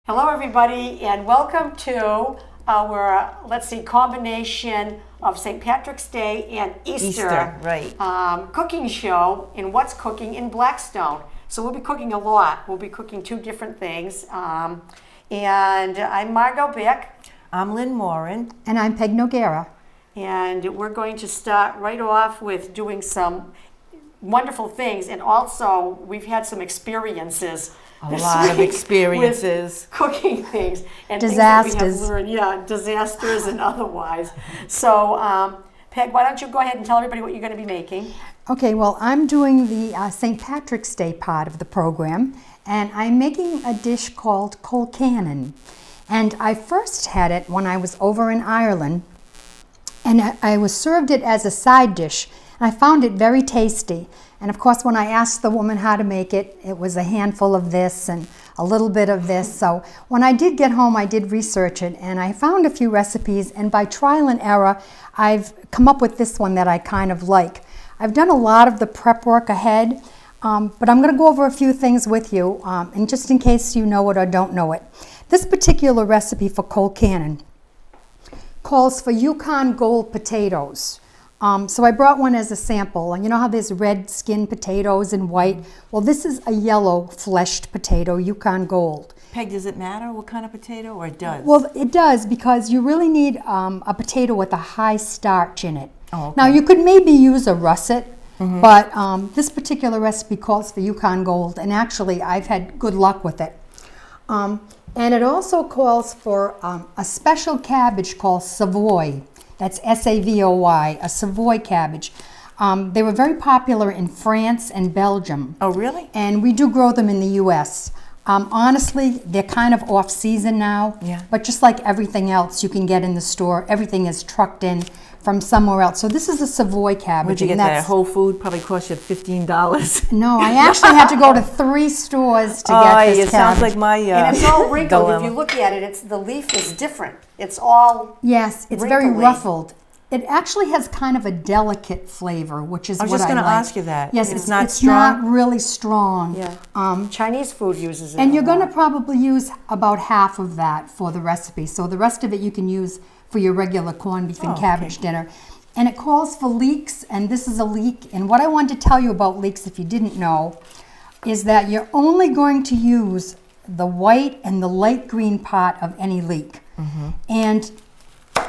Hello everybody and welcome to our, combination of St. Patrick's Day and Easter, right. Cooking show in What's Cooking in Blackstone. So we'll be cooking a lot. We'll be cooking two different things. And I'm Margot Beck. I'm Lynn Morin. And I'm Peg Noguera. And we're going to start right off with doing some wonderful things. And also, we've had some experiences. A lot of experiences. With cooking things. And disasters. Things that we have learned. Disasters and otherwise. So, Peg, why don't you go ahead and tell everybody what you're going to be making? Okay, well, I'm doing the St. Patrick's Day part of the program, and I'm making a dish called Colcannon. And I first had it when I was over in Ireland, and I was served it as a side dish. And I found it very tasty. And of course, when I asked the woman how to make it, it was a handful of this and a little bit of this. So when I did get home, I did research it, and I found a few recipes. And by trial and error, I've come up with this one that I kind of like. I've done a lot of the prep work ahead, but I'm going to go over a few things with you, and just in case you know it or don't know it. This particular recipe for Colcannon calls for Yukon Gold potatoes. So I brought one as a sample, and you know how there's red skin potatoes and white? Well, this is a yellow fleshed potato, Yukon Gold. Peg, does it matter what kind of potato, or it does? Well, it does, because you really need a potato with a high starch in it. Oh, okay. Now, you could maybe use a russet, but this particular recipe calls for Yukon Gold, and actually I've had good luck with it. And it also calls for a special cabbage called Savoy. That's S-A-V-O-Y, a Savoy cabbage. They were very popular in France and Belgium. Oh, really? And we do grow them in the U.S. Honestly, they're kind of off-season now. Yeah. But just like everything else you can get in the store, everything is trucked in from somewhere else. So this is a Savoy cabbage. Would you get that at Whole Food? Probably cost you $15. No, I actually had to go to 3 stores to get this it cabbage. sounds like my And it's all wrinkled. dilemma. If you look at it, the leaf is different. It's all Yes, it's very wrinkly. ruffled. It actually has kind of a delicate flavor, which is I was what just I going to like. ask you that. Yes, it's not it's strong. not really strong. Yeah. Chinese food uses it. And a you're going to lot. probably use about half of that for the recipe. So the rest of it you can use for your regular corned beef and cabbage dinner. And it calls for leeks, and this is a leek. And what I wanted to tell you about leeks, if you didn't know, is that you're only going to use the white and the light green part of any leek. And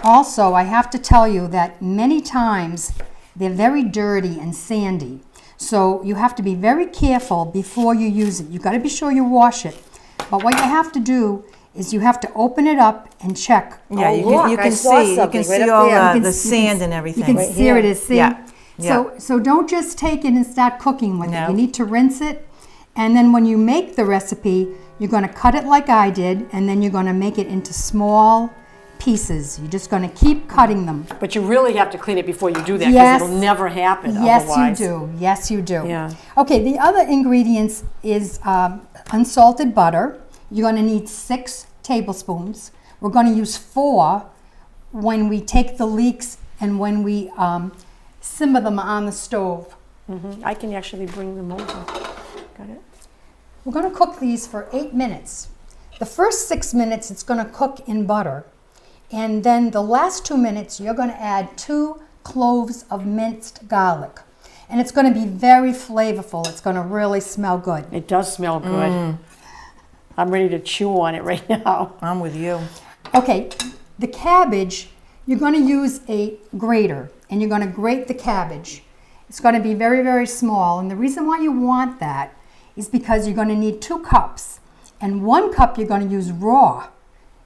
also, I have to tell you that many times they're very dirty and sandy. So you have to be very careful before you use it. You've got to be sure you wash it. But what you have to do is you have to open it up and check. Yeah, Oh, you look, can, you I can saw see, you something can right see up all there. the sand and everything. You can Right see here. it is, see? Yeah, yeah. So don't just take it and start cooking with No. it. You need to rinse it. And then when you make the recipe, you're going to cut it like I did, and then you're going to make it into small pieces. You're just going to keep cutting them. But you really have to clean it before you do that because Yes. it'll never happen Yes, otherwise. you do. Yes, you do. Yeah. Okay, the other ingredients is unsalted butter. You're going to need 6 tablespoons. We're going to use 4 when we take the leeks and when we simmer them on the stove. I can actually bring them over. Got it? We're going to cook these for 8 minutes. The first 6 minutes it's going to cook in butter. And then the last 2 minutes you're going to add 2 cloves of minced garlic. And it's going to be very flavorful. It's going to really smell good. It does smell good. I'm ready to chew on it right now. I'm with you. Okay, the cabbage, you're going to use a grater, and you're going to grate the cabbage. It's going to be very, very small, and the reason why you want that is because you're going to need 2 cups, and 1 cup you're going to use raw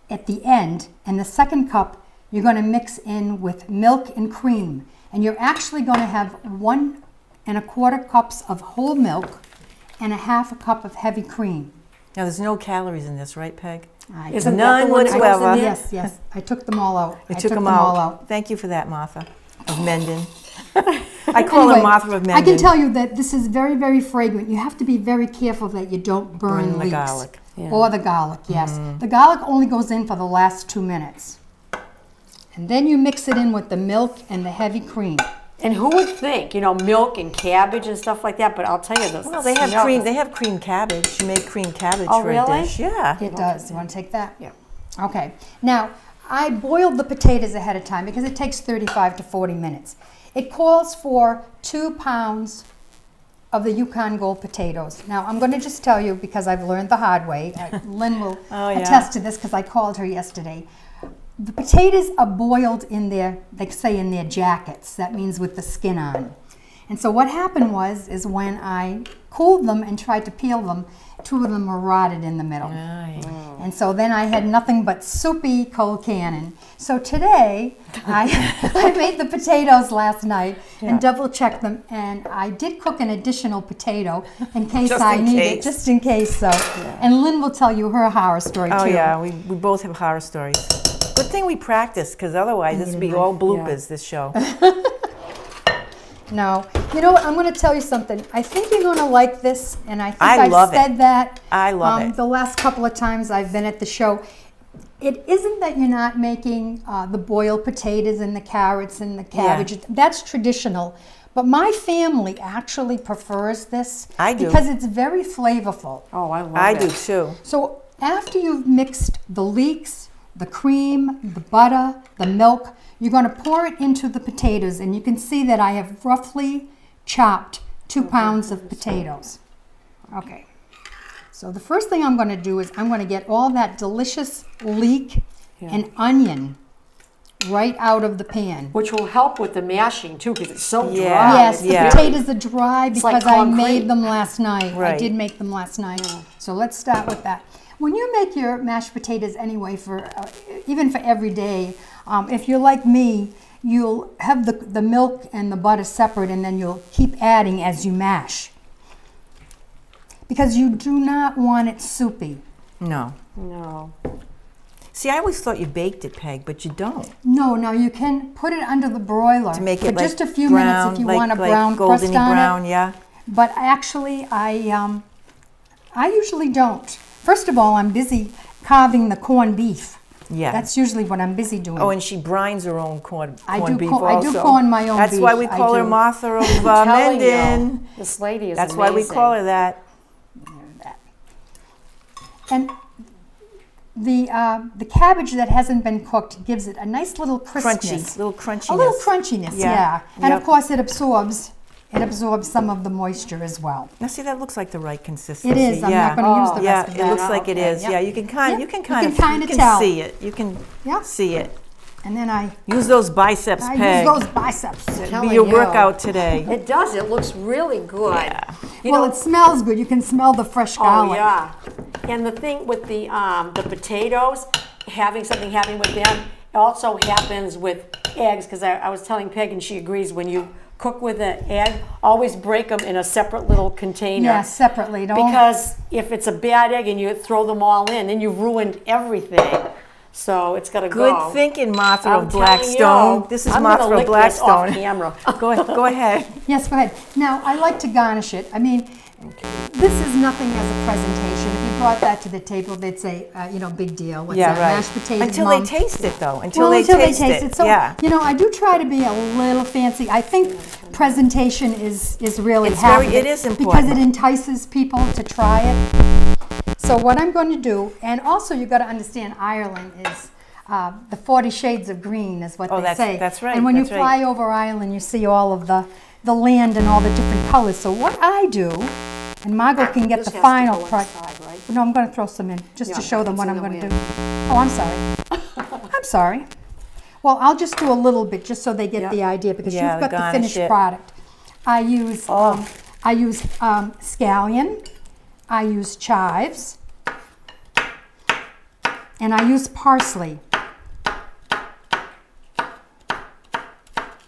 at the end, and the second cup you're going to mix in with milk and cream, and you're actually going to have 1 1/4 cups of whole milk and 1/2 cup of heavy cream. Now, there's no calories in this, right, Peg? Isn't that None the one that goes in whatsoever. there? Yes, yes, I took them all out. You I took them all out. Thank you for that, Martha of Menden. I call her Anyway, Martha of Menden. I can tell you that this is very, very fragrant. You have to be very careful that you don't burn Burn the leeks. garlic. Yeah. Or the garlic, yes. The garlic only goes in for the last 2 minutes. And then you mix it in with the milk and the heavy cream. And who would think, milk and cabbage and stuff like that? But I'll tell you this. Well, they have cream. They have cream cabbage. You make cream cabbage Oh, for really? a dish. Yeah. It does. You want to take that? Yeah. Okay. Now, I boiled the potatoes ahead of time because it takes 35 to 40 minutes. It calls for 2 pounds of the Yukon Gold potatoes. Now, I'm going to just tell you because I've learned the hard way. Lynn will Oh, yeah. attest to this because I called her yesterday. The potatoes are boiled in their, they say in their jackets. That means with the skin on. And so what happened is when I cooled them and tried to peel them, 2 of them were rotted in the middle. Right. And so then I had nothing but soupy Colcannon. So today, I made the potatoes last night and double checked them, and I did cook an additional potato in case Just I in need case. it, just in case. So, and Lynn will tell you her horror story Oh too. yeah, we both have horror stories. Good thing we practice, because otherwise this would be all bloopers. This show. No, you know what? I'm going to tell you something. I think you're going to like this, and I think I I've love it. said that. I love it. The last couple of times I've been at the show. It isn't that you're not making the boiled potatoes and the carrots and the cabbage. That's traditional. But my family actually prefers this. I do. Because it's very flavorful. Oh, I love I it. do too. So after you've mixed the leeks, the cream, the butter, the milk, you're going to pour it into the potatoes. And you can see that I have roughly chopped 2 pounds of potatoes. Okay. So the first thing I'm going to do is I'm going to get all that delicious leek and onion right out of the pan. Which will help with the mashing too, because it's so Yeah. dry. Yes, the yeah. potatoes are dry It's like because I concrete. made them last night. I Right. did make them last night. So let's start with that. When you make your mashed potatoes anyway, for even for every day, if you're like me, you'll have the milk and the butter separate, and then you'll keep adding as you mash. Because you do not want it soupy. No. No. See, I always thought you baked it, Peg, but you don't. No, now you can put it under the broiler To make for it like just a few brown, minutes if you want a like brown crust goldeny on brown, it. yeah. But actually, I usually don't. First of all, I'm busy carving the corned beef. Yeah. That's usually what I'm busy doing. Oh, and she brines her own corned I corned do beef co- I do also. corn my own That's beef, why we I call her do. Martha of Telling you, Menden. this lady is That's why we call her that. And the cabbage that hasn't been cooked gives it a nice little crispness. Crunchy, little crunchiness. A little crunchiness, Yeah. yeah. And Yep. of course it absorbs some of the moisture as well. Now see, that looks like the right consistency. It is. I'm yeah. not going to use the Yeah, rest of it that. looks like it Okay, is. yep. Yeah, you can kind, Yep, you can you kind can of, kinda you can tell. see it. You can Yep. see it. And then I Use those biceps, Peg. use those biceps. Telling Be your you. workout today. It does. It looks really good. Yeah. You Well, know, it smells good. You can smell the fresh oh garlic. yeah. And the thing with the potatoes, having something happen with them, also happens with eggs. Because I was telling Peg, and she agrees. When you cook with an egg, always break them in a separate little container. Yeah, separately. Don't. Because if it's a bad egg and you throw them all in, then you've ruined everything. So it's got to go. Good thinking, Martha I'm of telling Blackstone. you, This is I'm Martha gonna of lick this off Blackstone. camera. Go ahead. Yes, go ahead. Now, I like to garnish it. I mean, this is nothing as a presentation. If you brought that to the table, they'd say, big deal. What's Yeah, that? right. Mashed potatoes, Until Mom. they taste it, though. Until they taste it. So, yeah. I do try to be a little fancy. I think presentation is really It's half very- of it is because important. it entices people to try it. So what I'm going to do, and also you got to understand, Ireland is the 40 shades of green is what Oh, they say. that's right, And when that's you fly right. over Ireland, you see all of the land and all the different colors. So what I do, and Margot can get This the has to final go product. inside, right? No, I'm going to throw some in just to Yeah, show them it's what in I'm the going to way. do. Oh, I'm sorry. I'm sorry. Well, I'll just do a little bit just so they get Yeah. the idea because Yeah, you've got the garnish finished it. product. I use scallion, I use chives, and I use parsley.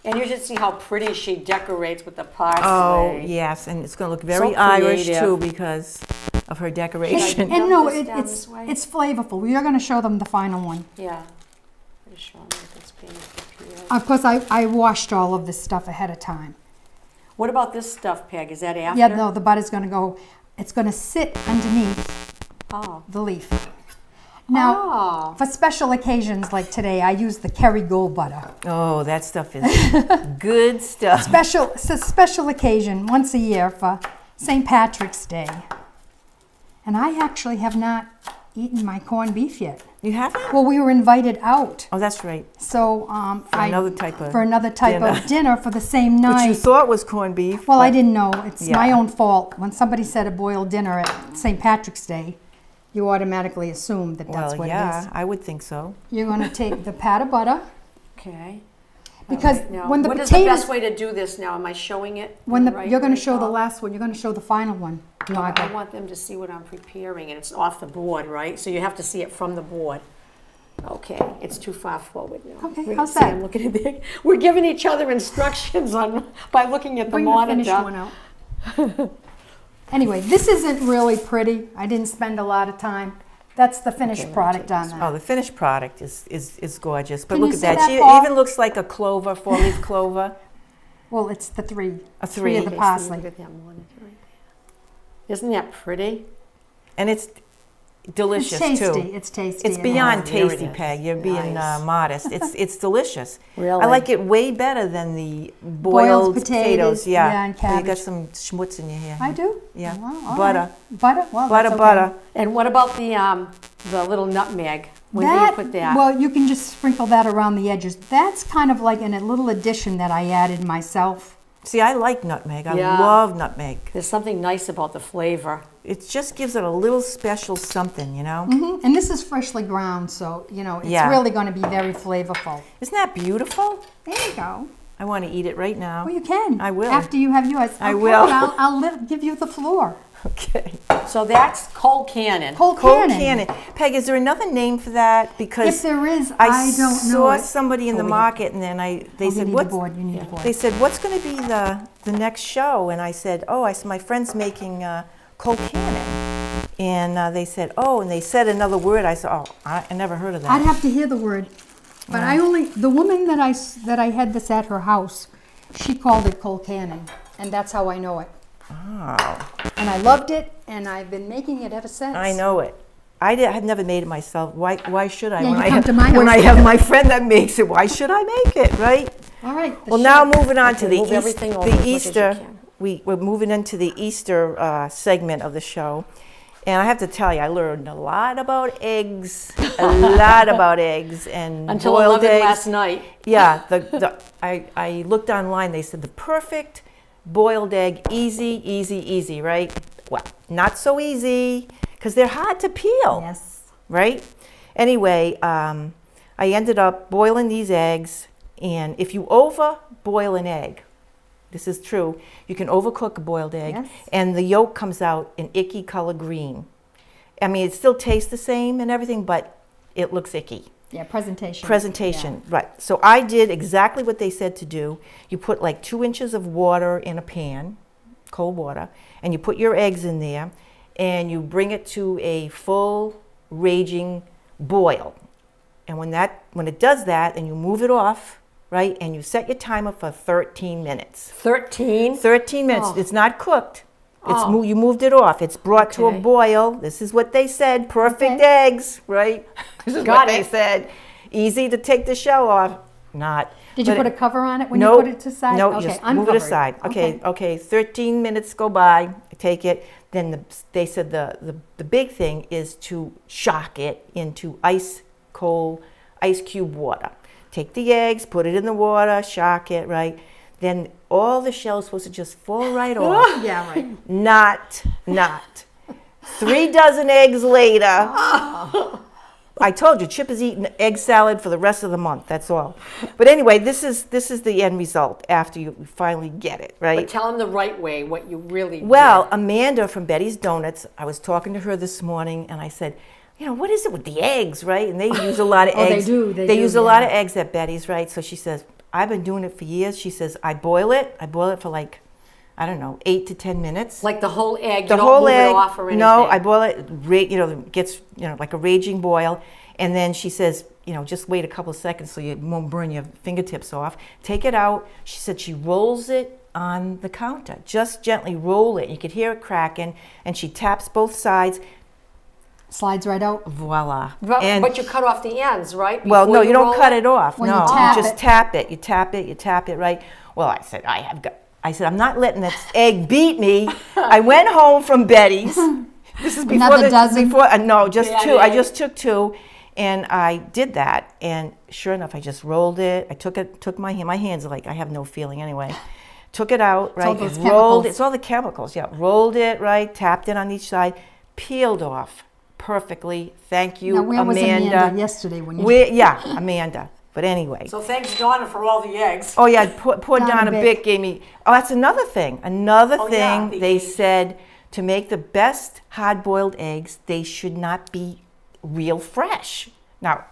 And you should see how pretty she decorates with the parsley. Oh, yes, and it's going to look very So Irish, creative. too, because of her decoration. And no, this down it's this way? it's flavorful. We are going to show them the final one. Yeah. Just show 'em if it's being prepared. Of course, I washed all of this stuff ahead of time. What about this stuff, Peg? Is that after? Yeah, no, the butter's going to go. It's going to sit underneath Oh. the leaf. Now, Oh. for special occasions like today, I use the Kerrygold butter. Oh, that stuff is good stuff. It's a special occasion once a year for St. Patrick's Day. And I actually have not eaten my corned beef yet. You haven't? Well, we were invited out, Oh, that's right. so another type of for another type dinner. of dinner for the same Which night. you thought was corned beef. Well, I but- didn't know. It's my Yeah. own fault. When somebody said a boiled dinner at St. Patrick's Day, you automatically assume that that's Well, what it yeah, is. I would think so. You're going to take the pat of butter, Okay. because All right, now, when the what is the potatoes, best way to do this now? Am I showing it? when the right you're going way? to show the last one, you're going to show the final one. No, I Margaret. want them to see what I'm preparing, and it's off the board, right? So you have to see it from the board. Okay, it's too far forward now. Okay, Wait, how's see, that? I'm looking at the, we're giving each other instructions on by looking at the Bring the monitor. finished one out. Anyway, this isn't really pretty. I didn't spend a lot of time. That's the finished Okay, let me product take on this that. Oh, the finished product is gorgeous. But Can look you at see that. that, She Paul? even looks like a clover, four-leaf clover. Well, it's the three. A Three of three. the Okay, so parsley. look at that monitor right there. Isn't that pretty? And it's delicious, It's tasty. too. It's tasty. It's and beyond there it tasty, is. Peg. You're being Nice. modest. It's delicious. Really? I like it way better than the boiled potatoes, Yeah. yeah, and Oh, you got cabbage. some schmutz in your hair. I do? Yeah. Well, all Butter. right. Butter? Well, Butter, that's okay. butter. And what about the little nutmeg? When do you put that? Well, you can just sprinkle that around the edges. That's kind of like a little addition that I added myself. See, I like nutmeg. I Yeah. love nutmeg. There's something nice about the flavor. It just gives it a little special something, you know? Mhm. And this is freshly ground, so, it's Yeah. really going to be very flavorful. Isn't that beautiful? There you go. I want to eat it right now. Well, you can. I will. After you have yours. I Okay, will. I'll give you the floor. Okay. So that's Colcannon. Colcannon. Colcannon. Peg, is there another name for that? Because If there is, I don't know saw it. somebody in the yeah. market, and then they You said, need "What's?" the board. You need the board. They said, "What's going to be the next show?" And I said, my friend's making Colcannon, and they said, "Oh," and they said another word. I said, "Oh, I never heard of that." I'd have to hear the word. But the woman that I had this at her house, she called it Colcannon, and that's how I know it. Oh, And I loved it, and I've been making it ever since. I know it. I've never made it myself. Why should I? Yeah, when you I come have, to my when house. I have my friend that makes it, why should I make it, right? All right. the Well, now chef- moving on to Okay, the move everything over as the much as you Easter. can. We're moving into the Easter segment of the show, and I have to tell you, I learned a lot about eggs, and Until boiled 11 eggs. last night. Yeah, I looked online. They said the perfect boiled egg, easy, right? Well, not so easy because they're hard to peel. Yes. Right? Anyway, I ended up boiling these eggs, and if you over boil an egg, this is true, you can overcook a boiled egg, Yes. and the yolk comes out an icky color green. I mean, it still tastes the same and everything, but it looks icky. Yeah, presentation. Presentation, right. So I did exactly what they said to do. You put like 2 inches of water in a pan, cold water, and you put your eggs in there, and you bring it to a full raging boil. And when it does that, and you move it off, right, and you set your timer for 13 minutes. 13. 13 minutes. Oh. It's not cooked. Oh. You moved it off. It's brought to a Okay. boil. This is what they said. Perfect Okay. eggs, right? This is Got what they it. said. Easy to take the shell off. Not. Did you But put a cover on it when no, you put it to side? No, okay, just uncovered. move it aside. Okay. 13 minutes go by. I take it. Then they said the big thing is to shock it into ice cube water. Take the eggs, put it in the water, shock it, right? Then all the shell's supposed to just fall right off. Yeah, right. Not. 3 dozen eggs later. I told you, Chip is eating egg salad for the rest of the month. That's all. But anyway, this is the end result after you finally get it, right? But tell them the right way, what you really Well, did. Amanda from Betty's Donuts, I was talking to her this morning, and I said, what is it with the eggs, right? And they use a lot of Oh, they eggs. do, they They do, use a lot yeah. of eggs at Betty's, right? So she says, I've been doing it for years. She says, I boil it for like, I don't know, 8 to 10 minutes. Like the whole egg, The you whole don't move egg. it off or anything. No, I boil it. It gets like a raging boil, and then she says, just wait a couple of seconds so you won't burn your fingertips off. Take it out. She said she rolls it on the counter. Just gently roll it. You could hear it cracking, and she taps both sides. Slides right out. Voila. But you cut off the ends, right? Well, before no, you don't roll cut it off. When you No, tap just it. tap it. You tap it. You tap it. Right. Well, I said I said I'm not letting this egg beat me. I went home from Betty's. This is before Another dozen? no, just Bad two. I egg. just took two, and I did that. And sure enough, I just rolled it. I took my hand. My hands are like I have no feeling anyway. Took it out, right? all those and rolled chemicals. It's all the chemicals. Yeah, rolled it right. Tapped it on each side. Peeled off perfectly. Thank you, Now, where was Amanda. Amanda yesterday when you... Yeah, Amanda. But anyway. So thanks, Donna, for all the eggs. Oh yeah, poor Donna Donna Bick. Bick gave me. Oh, that's another thing. Another Oh, yeah, thing. the They egg. said to make the best hard-boiled eggs, they should not be real fresh. Now,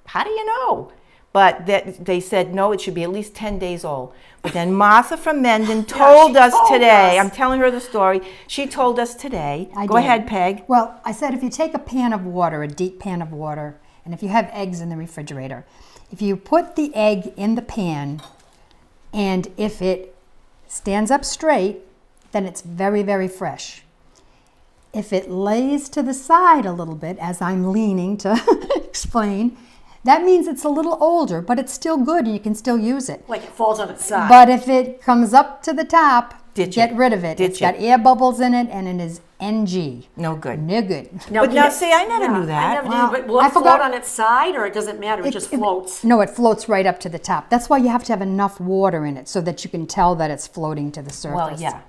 how do you know? But they said no, it should be at least 10 days old. But then Martha from Mendon told us told today. us. I'm telling her the story. She told us today. I Go did. ahead, Peg. Well, I said if you take a pan of water, a deep pan of water, and if you have eggs in the refrigerator, if you put the egg in the pan, and if it stands up straight, then it's very, very fresh. If it lays to the side a little bit, as I'm leaning to explain, that means it's a little older, but it's still good and you can still use it. Like it falls on its side. But if it comes up to the top, Ditch get it. rid of it. Ditch It's got it. air bubbles in it and it is NG. No good. No good. But now, see, I never knew I that. never Well, did. But will I it float forgot- on its side, or it doesn't matter? It just floats. No, it floats right up to the top. That's why you have to have enough water in it so that you can tell that it's floating to the surface. Well, yeah.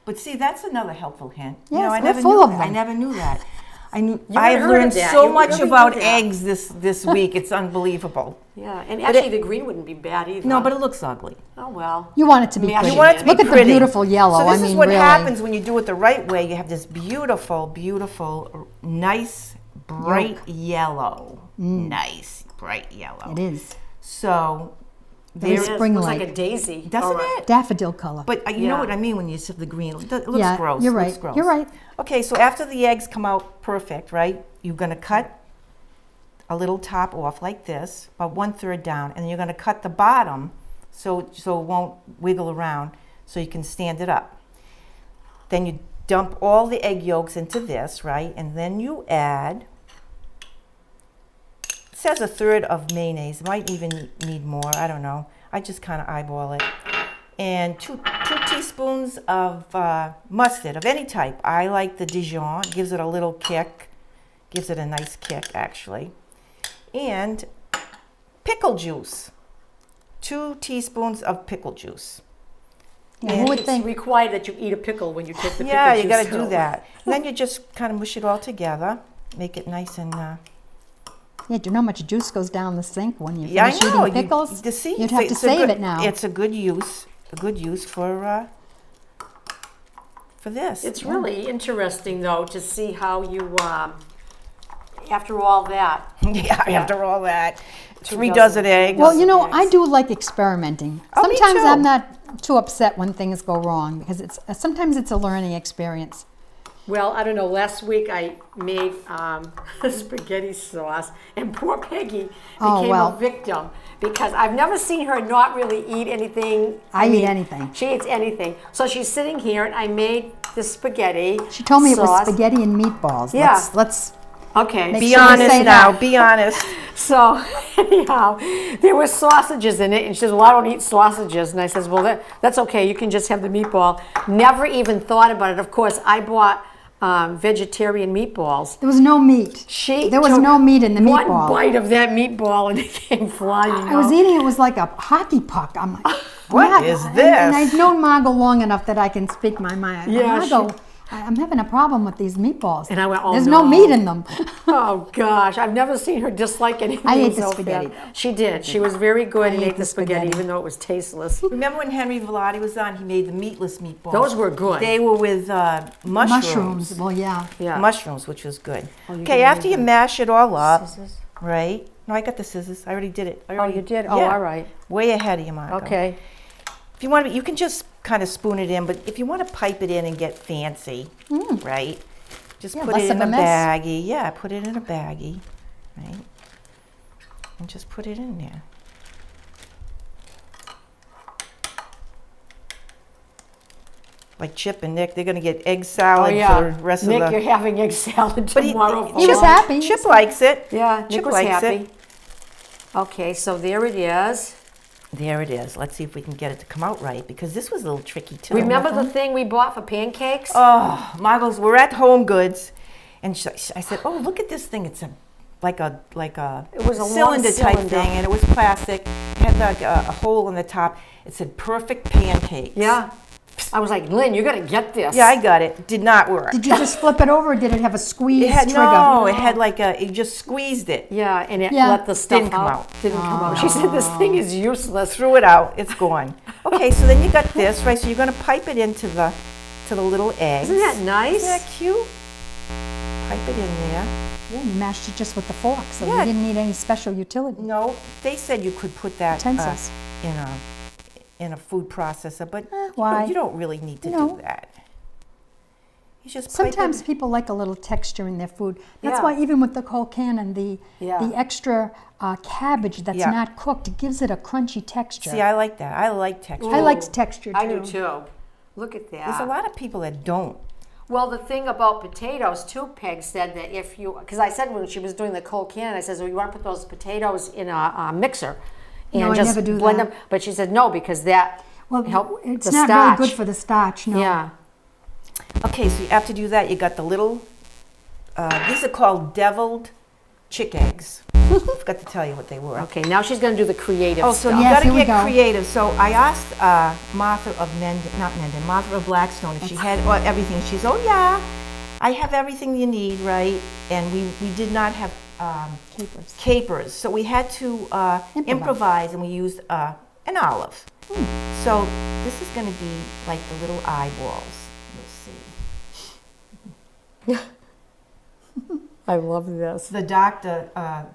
But see, that's another helpful hint. Yes, I we're never full knew of that. them. I never knew that. I've heard of learned that. so You much really about knew that. eggs this week. It's unbelievable. Yeah, and But actually it- the green wouldn't be bad either. No, but it looks ugly. Oh well. You want it to be Mash it pretty. You want it to be Look at pretty. the beautiful yellow. So this I mean, is what really. happens when you do it the right way. You have this beautiful, beautiful, nice, bright yellow. Nice, bright yellow. It is. So It is. there, spring Looks like like. a daisy. doesn't Or a- it? Daffodil color. But you know Yeah. what I mean when you see the green. It looks Yeah, gross. you're Looks right. gross. You're right. Okay, so after the eggs come out perfect, right? You're going to cut a little top off like this, about 1/3 down, and then you're going to cut the bottom so it won't wiggle around, so you can stand it up. Then you dump all the egg yolks into this, right? And then you add. It says 1/3 of mayonnaise. It might even need more. I don't know. I just kind of eyeball it. And two teaspoons of mustard of any type. I like the Dijon. It gives it a little kick. Gives it a nice kick, actually. And pickle juice. 2 teaspoons of pickle juice. Yeah, And who would It's think? required that you eat a pickle when you take the Yeah, pickle you got to juice do out. that. And then you just kind of mush it all together. Make it nice and... Yeah, do you know how much juice goes down the sink when you yeah, I finish know. eating pickles? See, You'd have to save good, it now. It's a good use for this. It's really interesting though to see how you, after all that. yeah, after all that, 3 dozen. dozen eggs. Well, you know, eggs. I do like experimenting. Oh, me Sometimes too. I'm not too upset when things go wrong because sometimes it's a learning experience. Well, I don't know, last week I made spaghetti sauce and poor Peggy Oh, became well. a victim because I've never seen her not really eat anything. I eat mean, anything. She eats anything. So she's sitting here and I made the spaghetti She told me it was sauce. spaghetti and meatballs. Yeah. Let's Okay. Make Be sure you honest say now. that. Be honest. So anyhow, there were sausages in it, and she says, "Well, I don't eat sausages." And I says, "Well, that's okay. You can just have the meatball." Never even thought about it. Of course, I bought vegetarian meatballs. There was no meat. There was took no meat in the one meatball. bite of that meatball, and it came flying. I was eating it was like a hockey puck. I'm like, What is And this? I've known Margot long enough that I can speak my mind. Yeah, Margot, I'm having a problem with these meatballs. And I went, "Oh, There's no no." meat in them. Oh gosh, I've never seen her dislike anything. I ate the so spaghetti, bad. though. She did. She was very good and ate ate the the spaghetti, spaghetti. even though it was tasteless. Remember when Henry Vellotti was on? He made the meatless meatballs. Those were good. They were with mushrooms. Well, yeah. Yeah. Mushrooms, which was good. you Okay, did after you mash it all up, Scissors? right? No, I got the scissors. I already did it. I Oh, already- you did? Oh, yeah. all right. Way ahead of you, Marco. Okay. If you want to, you can just kind of spoon it in, but if you want to pipe it in and get fancy, right? Just Yeah, put less it in of a a mess. baggie. Yeah, put it in a baggie, right? And just put it in there. like Chip and Nick, they're gonna get egg Oh, salad yeah. for the rest Nick, of the. you're having egg salad But tomorrow. for he was lunch. happy. Chip likes it. Yeah, Nick Chip was likes happy. it. Okay, so there it is. There it is. Let's see if we can get it to come out right, because this was a little tricky too. Remember the thing we bought for pancakes? Oh, Margot's, we're at Home Goods, and I said, "Oh, look at this thing! It's like a It was a long cylinder type cylinder. thing, and it was plastic. It had like a hole in the top. It said perfect pancakes." Yeah. I was like, Lynn, you got to get this. Yeah, I got it. Did not work. Did you just flip it over, or did it have a squeeze It had trigger? no. It had like a. It just squeezed it. Yeah, and it Yeah. let the stuff Didn't come out. Didn't come out. She said this thing is useless. Threw it out. It's gone. Okay, so then you got this, right? So you're gonna pipe it into the little eggs. Isn't that nice? Isn't that cute? Pipe it in there. Yeah, you mashed it just with the fork, so Yeah. you didn't need any special utility. No, they said you could put that Utensils. in a food processor, but why? you don't really need to No. do that. You just Sometimes pipe it. people like a little texture in their food. That's Yeah. why even with the Colcannon, the Yeah. extra cabbage that's Yeah. not cooked, it gives it a crunchy texture. See, I like that. I like texture. I like texture too. I do too. Look at that. There's a lot of people that don't. Well, the thing about potatoes too, Peg said that if you, because I said when she was doing the cold can, I said, "Well, you want to put those potatoes in a mixer and No, I just never do blend that. them?" But she said no because that Well, help it's the not starch. really good for the starch, no. Yeah. Okay, so after you do that, you got the little. These are called deviled chick eggs. I forgot to tell you what they were. Okay. Now she's going to do the creative Oh, so stuff. you Yes, got to here we get go. creative. So I asked Martha of Martha of Blackstone if she had everything. She's, oh yeah, I have everything you need, right? And we did not have capers. So we had to improvise, and we used an olive. So this is going to be like the little eyeballs. You'll see. I love this. The doctor,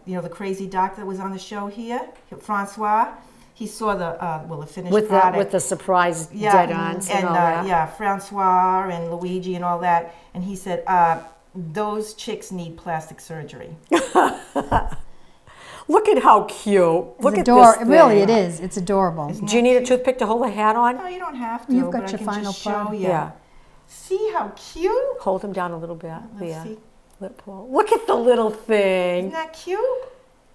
the crazy doctor that was on the show here, Francois, he saw the finished With product. the surprise Yeah, dead-ons and all that. yeah, Francois and Luigi and all that. And he said, those chicks need plastic surgery. Look at how cute. Look at It's this thing. Really, it is. It's adorable. Do you need a toothpick to hold the hat on? No, you don't have to. You've got but your I can final just show product. you. Yeah. See how cute? Hold him down a little bit. Let's Yeah. see. Lip pull. Look at the little Isn't thing. that cute?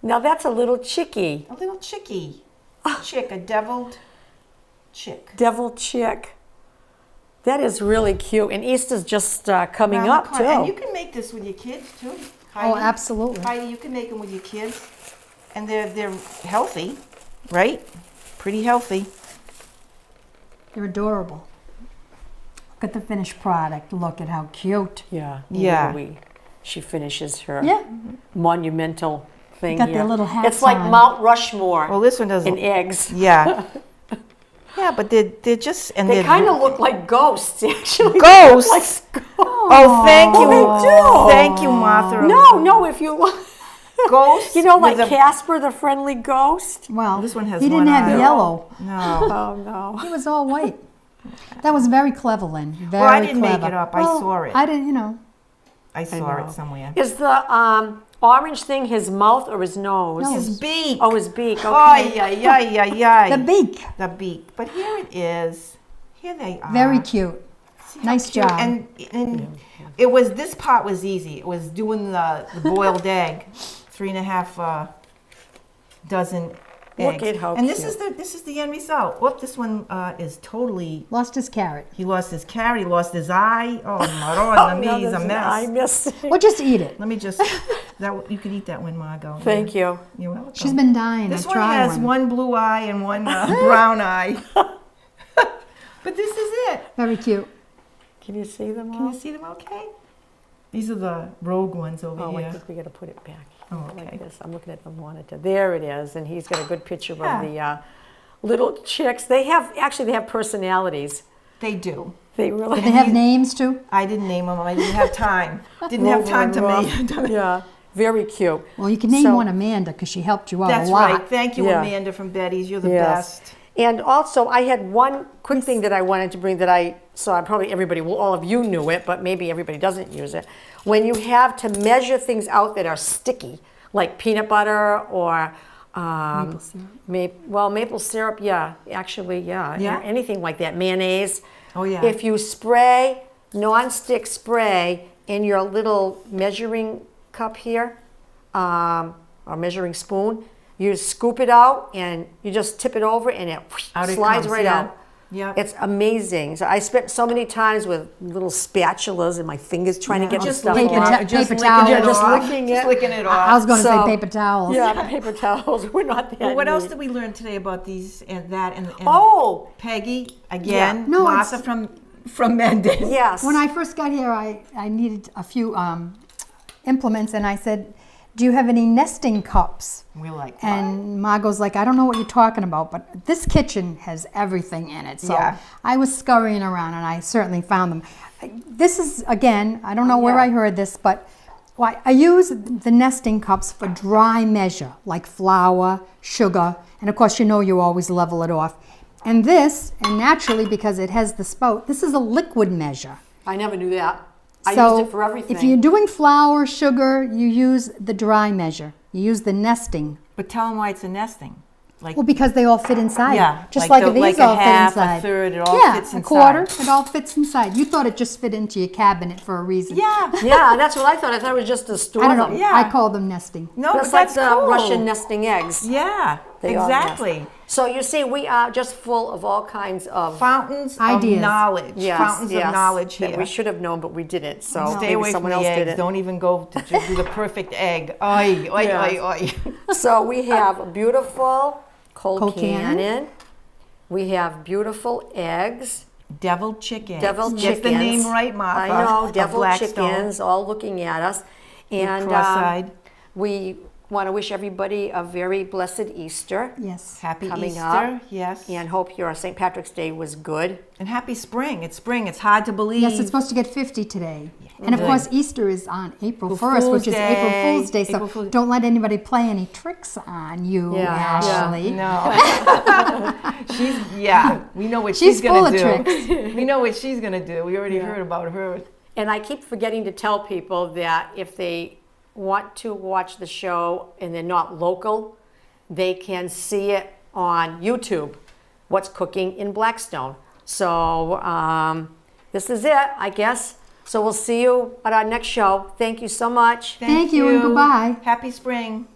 Now that's a little chickie. A little chickie. Chick, a deviled chick. Devil chick. That is really cute. And Easter's just coming Around the up, corner. And you too. can make this with your kids, too. Oh, Heidi. absolutely. Heidi, you can make them with your kids. And they're healthy, right? Pretty healthy. They're adorable. Look at the finished product. Look at how cute. Yeah. Yeah. She finishes her Yeah. monumental thing Got here. their little hats It's like on. Mount Rushmore Well, this one doesn't. in eggs. Yeah. Yeah, but they're just and They they're kind of look like ghosts, actually. Ghosts? Like Oh, thank you. Oh, they do. Thank you, Martha. no, if you look. Ghosts. You know, like with a- Casper the Friendly Ghost? Well, This one has he one didn't have eye. yellow. No. Oh, no. He was all white. That was very clever, Lynn. Very Well, I didn't make clever. it up. I Well, saw it. I didn't, you know. I saw know. it somewhere. Is the orange thing his mouth or his nose? No. His beak. Oh, his beak. Okay. Ay, ay, ay, ay, ay. The beak. The beak. But here it is. Here they are. Very cute. See how Nice cute? job. And it was, this part was easy. It was doing the boiled egg. 3.5 dozen Look eggs. at how and cute. this is the end result. Whoop, this one is totally, Lost his carrot. he lost his carrot, he lost his eye. Oh, Maron, No, he's there's a an mess. eye missing. Well, just eat it. Let me just, you could eat that one, Margot. Thank you. You're welcome. She's been dying. This I one tried has one blue eye and one brown eye. But this is it. Very cute. Can you see them Can all? you see them okay? These are the rogue ones over Oh, I here. think we got to put it back. Oh, okay. Like this. I'm looking at the monitor. There it is. And he's got a good picture Yeah. of the little chicks. They have personalities. They do. They really They have names too. I didn't name them. I didn't have time. Didn't have time to make. Yeah, very cute. Well, you can name So- one Amanda because she helped you out That's a lot. right. Thank you, Yeah. Amanda from Betty's. You're the Yes. best. And also, I had one quick thing that I wanted to bring that I saw. Probably everybody, well, all of you knew it, but maybe everybody doesn't use it. When you have to measure things out that are sticky, like peanut butter or maple syrup. Maple syrup, yeah, actually, yeah, Yeah. anything like that. Mayonnaise. Oh, yeah. If you spray non-stick spray in your little measuring cup here, or measuring spoon, you scoop it out and you just tip it over and it Out it slides comes, right yeah. out. Yeah. It's amazing. So I spent so many times with little spatulas and my fingers trying to get the Just stuff licking off. it, just paper licking towels. it Yeah, just off. licking Just it. licking it I off. was going to So- say paper towels. Yeah, paper towels. We're not that Well, what else neat. did we learn today about these and that and Oh, Peggy again? Yeah. No, Martha it's- from Mendon. yes. When I first got here, I needed a few implements, and I said, do you have any nesting cups? We're like, And Margot's like, I don't know what you're talking about, but this kitchen has everything in it. So Yeah. I was scurrying around, and I certainly found them. This is, again, I don't know where Yeah. I heard this, but I use the nesting cups for dry measure, like flour, sugar, and of course, you always level it off. And this, and naturally, because it has the spout, this is a liquid measure. I never knew that. I So used it for everything. if you're doing flour, sugar, you use the dry measure. You use the nesting. but tell them why it's a nesting. Like, Well, because they all fit inside. Yeah, Just like like, the- these like a all half, a fit inside. third, it all yeah, fits a inside. quarter, it all fits inside. You thought it just fit into your cabinet for a reason. yeah. yeah, that's what I thought. I thought it was just to store I don't know. them. Yeah. I call them nesting. No, Just but like that's the cool. Russian nesting eggs. Yeah, They all nest. exactly. So you see, we are just full of all kinds of Fountains Ideas. of knowledge. yes, Fountains yes, of knowledge that here. we should have known, but we didn't. So Stay maybe away from someone the else did eggs. it. Don't even go to do the perfect egg. Oy, oy, Yes. oy, oy. So we have a beautiful Colcannon. Colcannon. We have beautiful eggs. Deviled chickens. Deviled Get chickens. the name right, Martha. I know, of deviled Blackstone. chickens, all looking at us. And cross-eyed. we want to wish everybody a very blessed Easter. Yes. Happy coming Easter. up. Yes. And hope your St. Patrick's Day was good. And happy spring. It's spring. It's hard to believe. Yes, it's supposed to get 50 today. And of Good. course, Easter is on April April 1st, Fool's which is April Day. Fool's Day. So April Fool's- don't let anybody play any tricks on you, Yeah. Ashley. No. We know what She's she's going full to of do. tricks. We know what she's going to do. We already heard about her. And I keep forgetting to tell people that if they want to watch the show and they're not local, they can see it on YouTube, What's Cooking in Blackstone. So this is it, I guess. So we'll see you at our next show. Thank you so much. Thank you and goodbye. Happy spring.